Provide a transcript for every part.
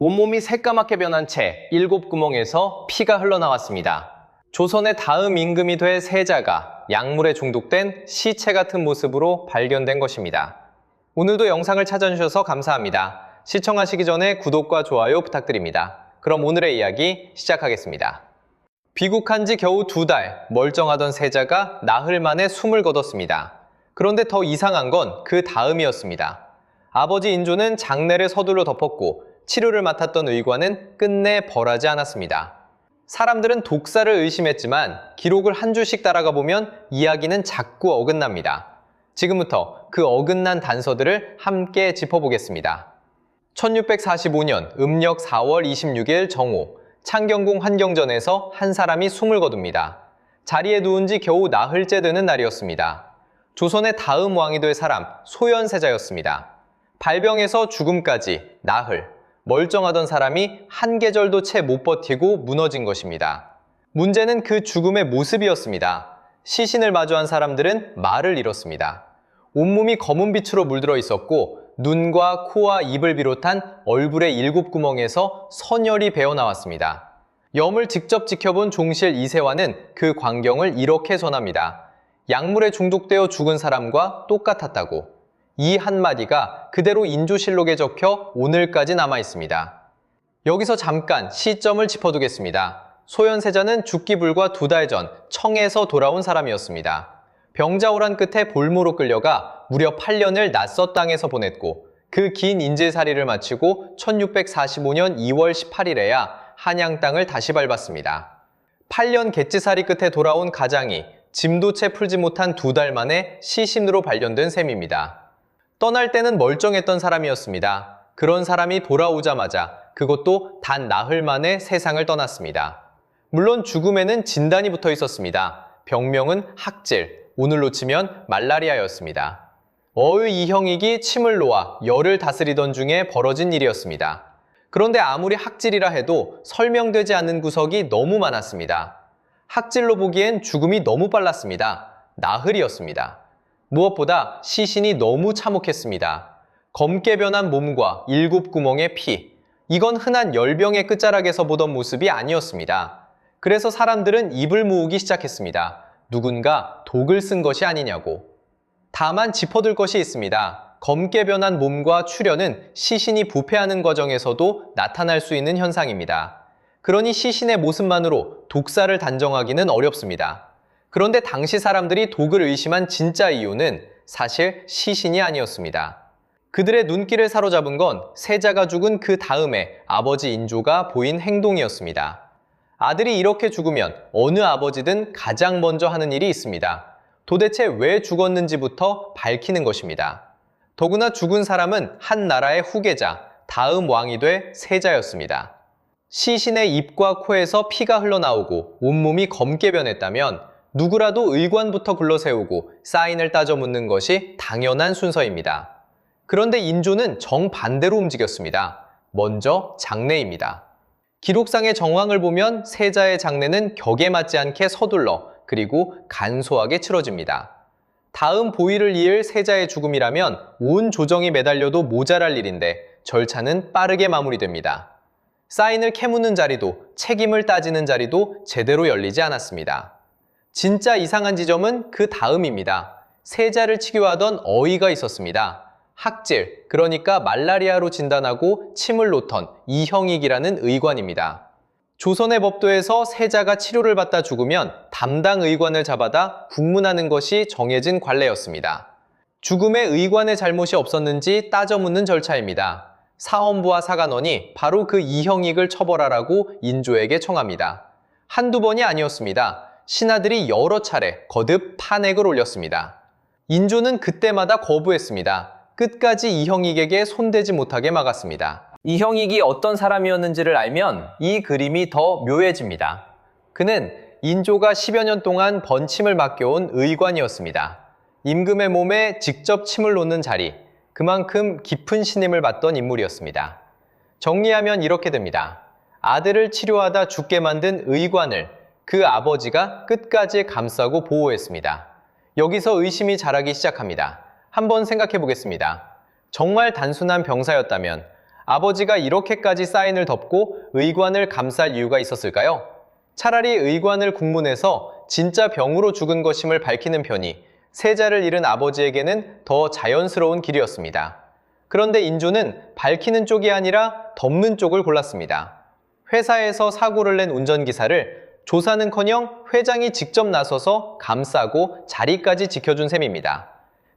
온몸이 새까맣게 변한 채 7구멍에서 피가 흘러나왔습니다. 조선의 다음 임금이 될 세자가 약물에 중독된 시체 같은 모습으로 발견된 것입니다. 오늘도 영상을 찾아주셔서 감사합니다. 시청하시기 전에 구독과 좋아요 부탁드립니다. 그럼 오늘의 이야기 시작하겠습니다. 귀국한 지 겨우 2달, 멀쩡하던 세자가 나흘 만에 숨을 거뒀습니다. 그런데 더 이상한 건 그 다음이었습니다. 아버지 인조는 장례를 서둘러 덮었고 치료를 맡았던 의관은 끝내 벌하지 않았습니다. 사람들은 독사를 의심했지만 기록을 한 줄씩 따라가 보면 이야기는 자꾸 어긋납니다. 지금부터 그 어긋난 단서들을 함께 짚어보겠습니다. 1645년 음력 4월 26일 정오, 창경궁 환경전에서 한 사람이 숨을 거둡니다. 자리에 누운 지 겨우 나흘째 되는 날이었습니다. 조선의 다음 왕이 될 사람, 소현세자였습니다. 발병에서 죽음까지 나흘, 멀쩡하던 사람이 한 계절도 채 못 버티고 무너진 것입니다. 문제는 그 죽음의 모습이었습니다. 시신을 마주한 사람들은 말을 잃었습니다. 온몸이 검은 빛으로 물들어 있었고 눈과 코와 입을 비롯한 얼굴의 7구멍에서 선혈이 배어나왔습니다. 염을 직접 지켜본 종실 이세화는 그 광경을 이렇게 전합니다. 약물에 중독되어 죽은 사람과 똑같았다고. 이 한마디가 그대로 인조실록에 적혀 오늘까지 남아 있습니다. 여기서 잠깐 시점을 짚어두겠습니다. 소현세자는 죽기 불과 2달 전 청에서 돌아온 사람이었습니다. 병자호란 끝에 볼모로 끌려가 무려 8년을 낯선 땅에서 보냈고 그 긴 인질살이를 마치고 1645년 2월 18일에야 한양 땅을 다시 밟았습니다. 8년 갯지살이 끝에 돌아온 가장이 짐도 채 풀지 못한 2달 만에 시신으로 발견된 셈입니다. 떠날 때는 멀쩡했던 사람이었습니다. 그런 사람이 돌아오자마자 그것도 단 나흘 만에 세상을 떠났습니다. 물론 죽음에는 진단이 붙어 있었습니다. 병명은 학질, 오늘로 치면 말라리아였습니다. 어의 이형익이 침을 놓아 열을 다스리던 중에 벌어진 일이었습니다. 그런데 아무리 학질이라 해도 설명되지 않는 구석이 너무 많았습니다. 학질로 보기엔 죽음이 너무 빨랐습니다. 나흘이었습니다. 무엇보다 시신이 너무 참혹했습니다. 검게 변한 몸과 7구멍의 피. 이건 흔한 열병의 끝자락에서 보던 모습이 아니었습니다. 그래서 사람들은 입을 모으기 시작했습니다. 누군가 독을 쓴 것이 아니냐고. 다만 짚어둘 것이 있습니다. 검게 변한 몸과 출혈은 시신이 부패하는 과정에서도 나타날 수 있는 현상입니다. 그러니 시신의 모습만으로 독사를 단정하기는 어렵습니다. 그런데 당시 사람들이 독을 의심한 진짜 이유는 사실 시신이 아니었습니다. 그들의 눈길을 사로잡은 건 세자가 죽은 그 다음에 아버지 인조가 보인 행동이었습니다. 아들이 이렇게 죽으면 어느 아버지든 가장 먼저 하는 일이 있습니다. 도대체 왜 죽었는지부터 밝히는 것입니다. 더구나 죽은 사람은 한 나라의 후계자, 다음 왕이 될 세자였습니다. 시신의 입과 코에서 피가 흘러나오고 온몸이 검게 변했다면 누구라도 의관부터 불러세우고 사인을 따져 묻는 것이 당연한 순서입니다. 그런데 인조는 정반대로 움직였습니다. 먼저 장례입니다. 기록상의 정황을 보면 세자의 장례는 격에 맞지 않게 서둘러 그리고 간소하게 치러집니다. 다음 보위를 이을 세자의 죽음이라면 온 조정이 매달려도 모자랄 일인데 절차는 빠르게 마무리됩니다. 사인을 캐묻는 자리도 책임을 따지는 자리도 제대로 열리지 않았습니다. 진짜 이상한 지점은 그 다음입니다. 세자를 치료하던 어의가 있었습니다. 학질, 그러니까 말라리아로 진단하고 침을 놓던 이형익이라는 의관입니다. 조선의 법도에서 세자가 치료를 받다 죽으면 담당 의관을 잡아다 국문하는 것이 정해진 관례였습니다. 죽음에 의관의 잘못이 없었는지 따져 묻는 절차입니다. 사헌부와 사간원이 바로 그 이형익을 처벌하라고 인조에게 청합니다. 한두 번이 아니었습니다. 신하들이 여러 차례 거듭 탄핵을 올렸습니다. 인조는 그때마다 거부했습니다. 끝까지 이형익에게 손대지 못하게 막았습니다. 이형익이 어떤 사람이었는지를 알면 이 그림이 더 묘해집니다. 그는 인조가 10여 년 동안 번침을 맡겨온 의관이었습니다. 임금의 몸에 직접 침을 놓는 자리, 그만큼 깊은 신임을 받던 인물이었습니다. 정리하면 이렇게 됩니다. 아들을 치료하다 죽게 만든 의관을 그 아버지가 끝까지 감싸고 보호했습니다. 여기서 의심이 자라기 시작합니다. 한번 생각해 보겠습니다. 정말 단순한 병사였다면 아버지가 이렇게까지 사인을 덮고 의관을 감쌀 이유가 있었을까요? 차라리 의관을 국문해서 진짜 병으로 죽은 것임을 밝히는 편이 세자를 잃은 아버지에게는 더 자연스러운 길이었습니다. 그런데 인조는 밝히는 쪽이 아니라 덮는 쪽을 골랐습니다. 회사에서 사고를 낸 운전기사를 조사는커녕 회장이 직접 나서서 감싸고 자리까지 지켜준 셈입니다.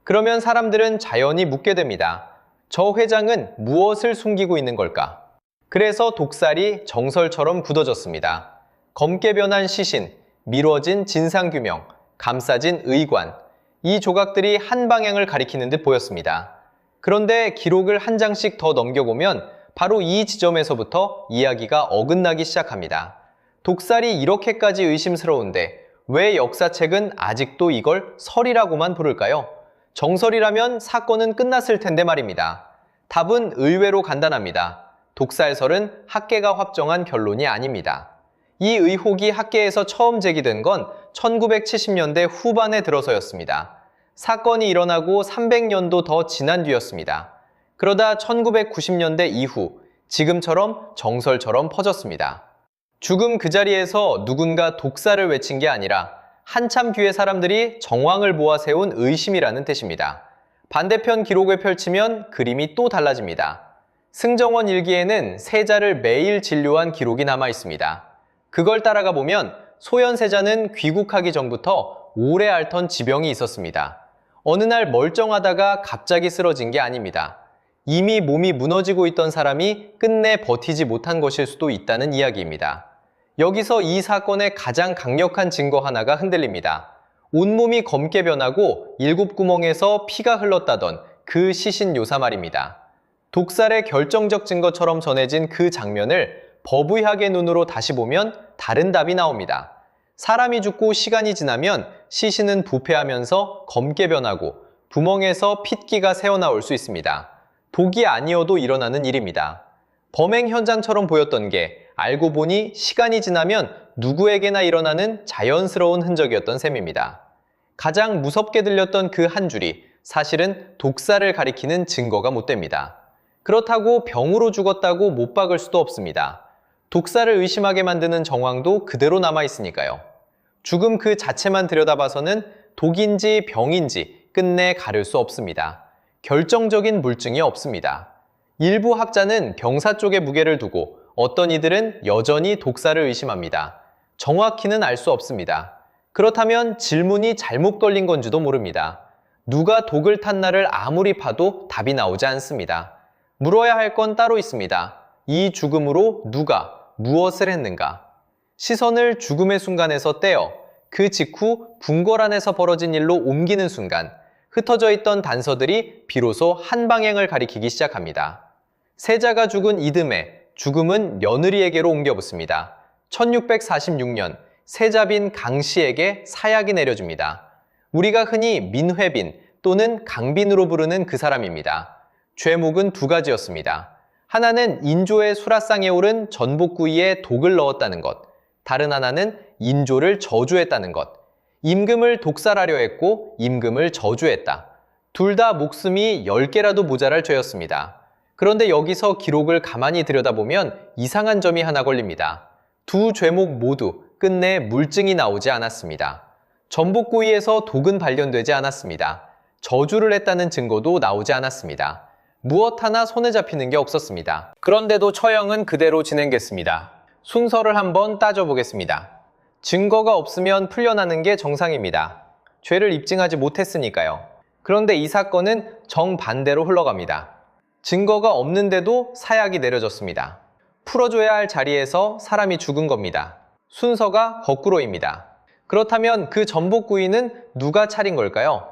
그러면 사람들은 자연히 묻게 됩니다. 저 회장은 무엇을 숨기고 있는 걸까? 그래서 독살이 정설처럼 굳어졌습니다. 검게 변한 시신, 미뤄진 진상규명, 감싸진 의관, 이 조각들이 한 방향을 가리키는 듯 보였습니다. 그런데 기록을 한 장씩 더 넘겨보면 바로 이 지점에서부터 이야기가 어긋나기 시작합니다. 독살이 이렇게까지 의심스러운데 왜 역사책은 아직도 이걸 설이라고만 부를까요? 정설이라면 사건은 끝났을 텐데 말입니다. 답은 의외로 간단합니다. 독살설은 학계가 확정한 결론이 아닙니다. 이 의혹이 학계에서 처음 제기된 건 1970년대 후반에 들어서였습니다. 사건이 일어나고 300년도 더 지난 뒤였습니다. 그러다 1990년대 이후 지금처럼 정설처럼 퍼졌습니다. 죽음 그 자리에서 누군가 독살을 외친 게 아니라 한참 뒤에 사람들이 정황을 모아 세운 의심이라는 뜻입니다. 반대편 기록을 펼치면 그림이 또 달라집니다. 승정원 일기에는 세자를 매일 진료한 기록이 남아 있습니다. 그걸 따라가 보면 소현세자는 귀국하기 전부터 오래 앓던 지병이 있었습니다. 어느 날 멀쩡하다가 갑자기 쓰러진 게 아닙니다. 이미 몸이 무너지고 있던 사람이 끝내 버티지 못한 것일 수도 있다는 이야기입니다. 여기서 이 사건의 가장 강력한 증거 하나가 흔들립니다. 온몸이 검게 변하고 7구멍에서 피가 흘렀다던 그 시신 묘사 말입니다. 독살의 결정적 증거처럼 전해진 그 장면을 법의학의 눈으로 다시 보면 다른 답이 나옵니다. 사람이 죽고 시간이 지나면 시신은 부패하면서 검게 변하고 구멍에서 핏기가 새어나올 수 있습니다. 독이 아니어도 일어나는 일입니다. 범행 현장처럼 보였던 게 알고 보니 시간이 지나면 누구에게나 일어나는 자연스러운 흔적이었던 셈입니다. 가장 무섭게 들렸던 그 한 줄이 사실은 독살을 가리키는 증거가 못 됩니다. 그렇다고 병으로 죽었다고 못 박을 수도 없습니다. 독살을 의심하게 만드는 정황도 그대로 남아있으니까요. 죽음 그 자체만 들여다봐서는 독인지 병인지 끝내 가릴 수 없습니다. 결정적인 물증이 없습니다. 일부 학자는 병사 쪽에 무게를 두고 어떤 이들은 여전히 독살을 의심합니다. 정확히는 알 수 없습니다. 그렇다면 질문이 잘못 걸린 건지도 모릅니다. 누가 독을 탔나를 아무리 파도 답이 나오지 않습니다. 물어야 할 건 따로 있습니다. 이 죽음으로 누가 무엇을 했는가? 시선을 죽음의 순간에서 떼어 그 직후 궁궐 안에서 벌어진 일로 옮기는 순간 흩어져 있던 단서들이 비로소 한 방향을 가리키기 시작합니다. 세자가 죽은 이듬해 죽음은 며느리에게로 옮겨붙습니다. 1646년 세자빈 강씨에게 사약이 내려집니다. 우리가 흔히 민회빈 또는 강빈으로 부르는 그 사람입니다. 죄목은 두 가지였습니다. 하나는 인조의 수라상에 오른 전복구이에 독을 넣었다는 것, 다른 하나는 인조를 저주했다는 것. 임금을 독살하려 했고 임금을 저주했다. 둘 다 목숨이 10개라도 모자랄 죄였습니다. 그런데 여기서 기록을 가만히 들여다보면 이상한 점이 하나 걸립니다. 두 죄목 모두 끝내 물증이 나오지 않았습니다. 전복구이에서 독은 발견되지 않았습니다. 저주를 했다는 증거도 나오지 않았습니다. 무엇 하나 손에 잡히는 게 없었습니다. 그런데도 처형은 그대로 진행됐습니다. 순서를 한번 따져보겠습니다. 증거가 없으면 풀려나는 게 정상입니다. 죄를 입증하지 못했으니까요. 그런데 이 사건은 정반대로 흘러갑니다. 증거가 없는데도 사약이 내려졌습니다. 풀어줘야 할 자리에서 사람이 죽은 겁니다. 순서가 거꾸로입니다. 그렇다면 그 전복구이는 누가 차린 걸까요?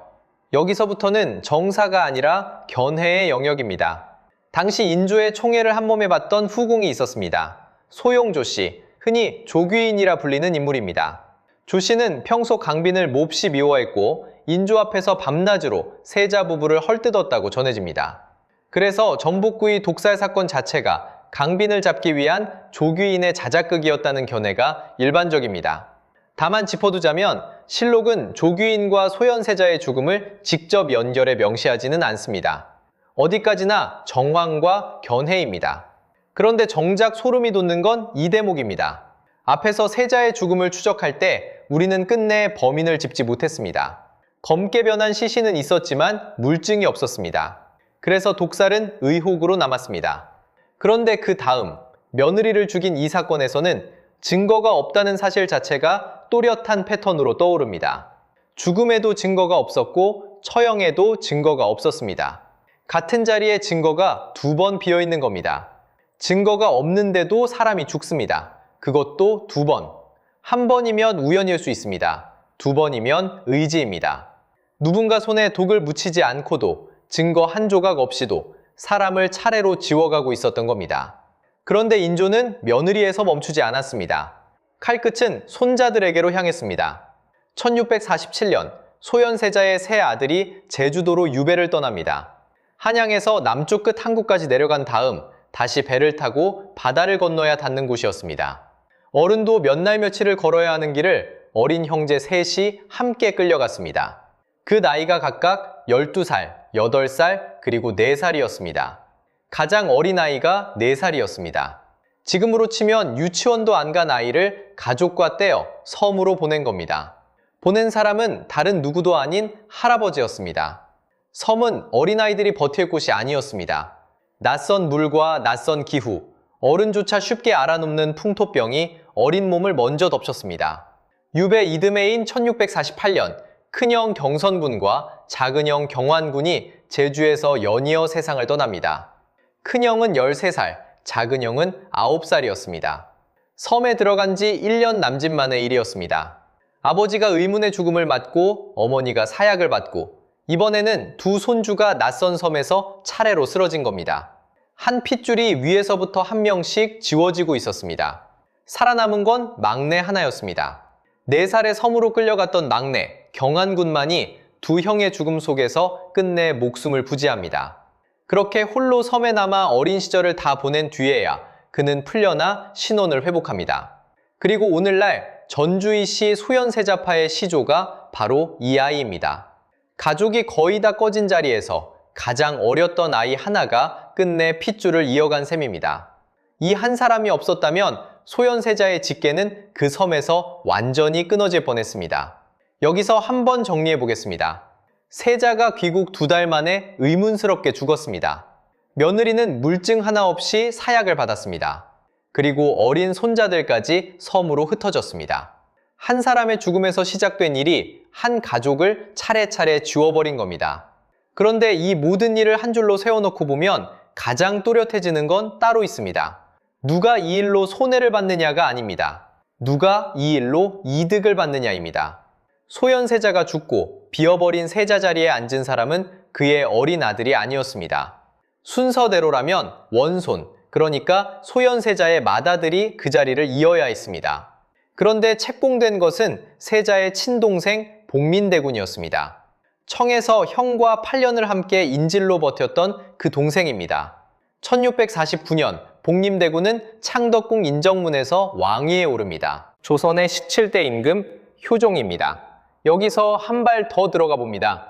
여기서부터는 정사가 아니라 견해의 영역입니다. 당시 인조의 총애를 한몸에 받던 후궁이 있었습니다. 소용조 씨, 흔히 조귀인이라 불리는 인물입니다. 조 씨는 평소 강빈을 몹시 미워했고 인조 앞에서 밤낮으로 세자 부부를 헐뜯었다고 전해집니다. 그래서 전복구이 독살 사건 자체가 강빈을 잡기 위한 조귀인의 자작극이었다는 견해가 일반적입니다. 다만 짚어두자면 실록은 조귀인과 소현세자의 죽음을 직접 연결해 명시하지는 않습니다. 어디까지나 정황과 견해입니다. 그런데 정작 소름이 돋는 건 이 대목입니다. 앞에서 세자의 죽음을 추적할 때 우리는 끝내 범인을 짚지 못했습니다. 검게 변한 시신은 있었지만 물증이 없었습니다. 그래서 독살은 의혹으로 남았습니다. 그런데 그 다음 며느리를 죽인 이 사건에서는 증거가 없다는 사실 자체가 또렷한 패턴으로 떠오릅니다. 죽음에도 증거가 없었고 처형에도 증거가 없었습니다. 같은 자리에 증거가 2번 비어있는 겁니다. 증거가 없는데도 사람이 죽습니다. 그것도 2번. 한 번이면 우연일 수 있습니다. 2번이면 의지입니다. 누군가 손에 독을 묻히지 않고도 증거 한 조각 없이도 사람을 차례로 지워가고 있었던 겁니다. 그런데 인조는 며느리에서 멈추지 않았습니다. 칼끝은 손자들에게로 향했습니다. 1647년 소현세자의 세 아들이 제주도로 유배를 떠납니다. 한양에서 남쪽 끝 항구까지 내려간 다음 다시 배를 타고 바다를 건너야 닿는 곳이었습니다. 어른도 몇 날 며칠을 걸어야 하는 길을 어린 형제 셋이 함께 끌려갔습니다. 그 나이가 각각 12살, 8살, 그리고 4살이었습니다. 가장 어린 아이가 4살이었습니다. 지금으로 치면 유치원도 안 간 아이를 가족과 떼어 섬으로 보낸 겁니다. 보낸 사람은 다른 누구도 아닌 할아버지였습니다. 섬은 어린아이들이 버틸 곳이 아니었습니다. 낯선 물과 낯선 기후, 어른조차 쉽게 알아놓는 풍토병이 어린 몸을 먼저 덮쳤습니다. 유배 이듬해인 1648년 큰형 경선군과 작은형 경환군이 제주에서 연이어 세상을 떠납니다. 큰형은 13살, 작은형은 9살이었습니다. 섬에 들어간 지 1년 남짓 만의 일이었습니다. 아버지가 의문의 죽음을 맞고 어머니가 사약을 받고 이번에는 두 손주가 낯선 섬에서 차례로 쓰러진 겁니다. 한 핏줄이 위에서부터 한 명씩 지워지고 있었습니다. 살아남은 건 막내 하나였습니다. 4살의 섬으로 끌려갔던 막내 경환군만이 두 형의 죽음 속에서 끝내 목숨을 부지합니다. 그렇게 홀로 섬에 남아 어린 시절을 다 보낸 뒤에야 그는 풀려나 신원을 회복합니다. 그리고 오늘날 전주이시 소현세자파의 시조가 바로 이 아이입니다. 가족이 거의 다 꺼진 자리에서 가장 어렸던 아이 하나가 끝내 핏줄을 이어간 셈입니다. 이 한 사람이 없었다면 소현세자의 직계는 그 섬에서 완전히 끊어질 뻔했습니다. 여기서 한번 정리해 보겠습니다. 세자가 귀국 2달 만에 의문스럽게 죽었습니다. 며느리는 물증 하나 없이 사약을 받았습니다. 그리고 어린 손자들까지 섬으로 흩어졌습니다. 한 사람의 죽음에서 시작된 일이 한 가족을 차례차례 지워버린 겁니다. 그런데 이 모든 일을 한 줄로 세워놓고 보면 가장 또렷해지는 건 따로 있습니다. 누가 이 일로 손해를 받느냐가 아닙니다. 누가 이 일로 이득을 받느냐입니다. 소현세자가 죽고 비어버린 세자 자리에 앉은 사람은 그의 어린 아들이 아니었습니다. 순서대로라면 원손, 그러니까 소현세자의 맏아들이 그 자리를 이어야 했습니다. 그런데 책봉된 것은 세자의 친동생 복민대군이었습니다. 청에서 형과 8년을 함께 인질로 버텼던 그 동생입니다. 1649년 복림대군은 창덕궁 인정문에서 왕위에 오릅니다. 조선의 17대 임금 효종입니다. 여기서 한 발 더 들어가 봅니다.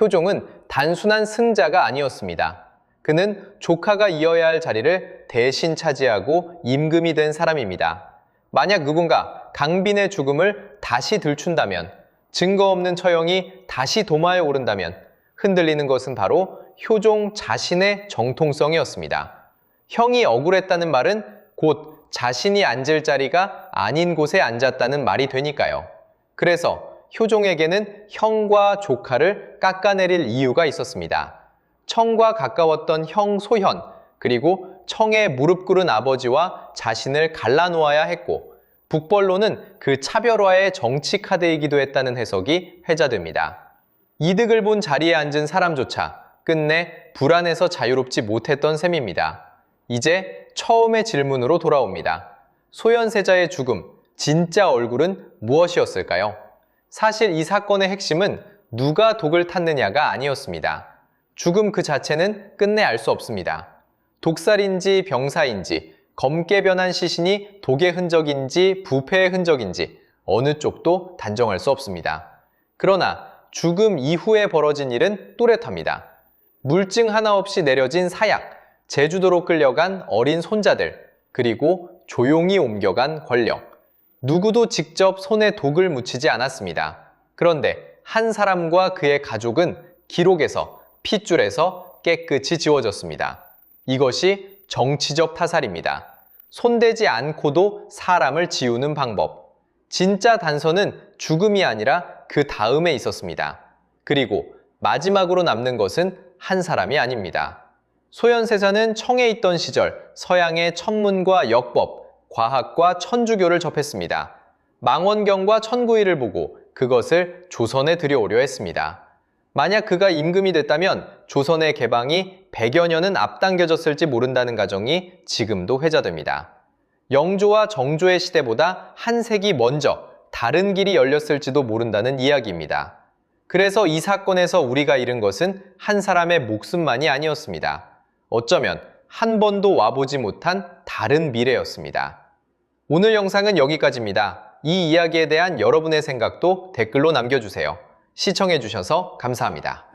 효종은 단순한 승자가 아니었습니다. 그는 조카가 이어야 할 자리를 대신 차지하고 임금이 된 사람입니다. 만약 누군가 강빈의 죽음을 다시 들춘다면, 증거 없는 처형이 다시 도마에 오른다면 흔들리는 것은 바로 효종 자신의 정통성이었습니다. 형이 억울했다는 말은 곧 자신이 앉을 자리가 아닌 곳에 앉았다는 말이 되니까요. 그래서 효종에게는 형과 조카를 깎아내릴 이유가 있었습니다. 청과 가까웠던 형 소현, 그리고 청에 무릎 꿇은 아버지와 자신을 갈라놓아야 했고, 북벌로는 그 차별화의 정치 카드이기도 했다는 해석이 회자됩니다. 이득을 본 자리에 앉은 사람조차 끝내 불안해서 자유롭지 못했던 셈입니다. 이제 처음의 질문으로 돌아옵니다. 소현세자의 죽음, 진짜 얼굴은 무엇이었을까요? 사실 이 사건의 핵심은 누가 독을 탔느냐가 아니었습니다. 죽음 그 자체는 끝내 알 수 없습니다. 독살인지 병사인지, 검게 변한 시신이 독의 흔적인지 부패의 흔적인지 어느 쪽도 단정할 수 없습니다. 그러나 죽음 이후에 벌어진 일은 또렷합니다. 물증 하나 없이 내려진 사약, 제주도로 끌려간 어린 손자들, 그리고 조용히 옮겨간 권력. 누구도 직접 손에 독을 묻히지 않았습니다. 그런데 한 사람과 그의 가족은 기록에서, 핏줄에서 깨끗이 지워졌습니다. 이것이 정치적 타살입니다. 손대지 않고도 사람을 지우는 방법. 진짜 단서는 죽음이 아니라 그 다음에 있었습니다. 그리고 마지막으로 남는 것은 한 사람이 아닙니다. 소현세자는 청에 있던 시절 서양의 천문과 역법, 과학과 천주교를 접했습니다. 망원경과 천구이를 보고 그것을 조선에 들여오려 했습니다. 만약 그가 임금이 됐다면 조선의 개방이 100여 년은 앞당겨졌을지 모른다는 가정이 지금도 회자됩니다. 영조와 정조의 시대보다 한 세기 먼저 다른 길이 열렸을지도 모른다는 이야기입니다. 그래서 이 사건에서 우리가 잃은 것은 한 사람의 목숨만이 아니었습니다. 어쩌면 한 번도 와보지 못한 다른 미래였습니다. 오늘 영상은 여기까지입니다. 이 이야기에 대한 여러분의 생각도 댓글로 남겨주세요. 시청해주셔서 감사합니다.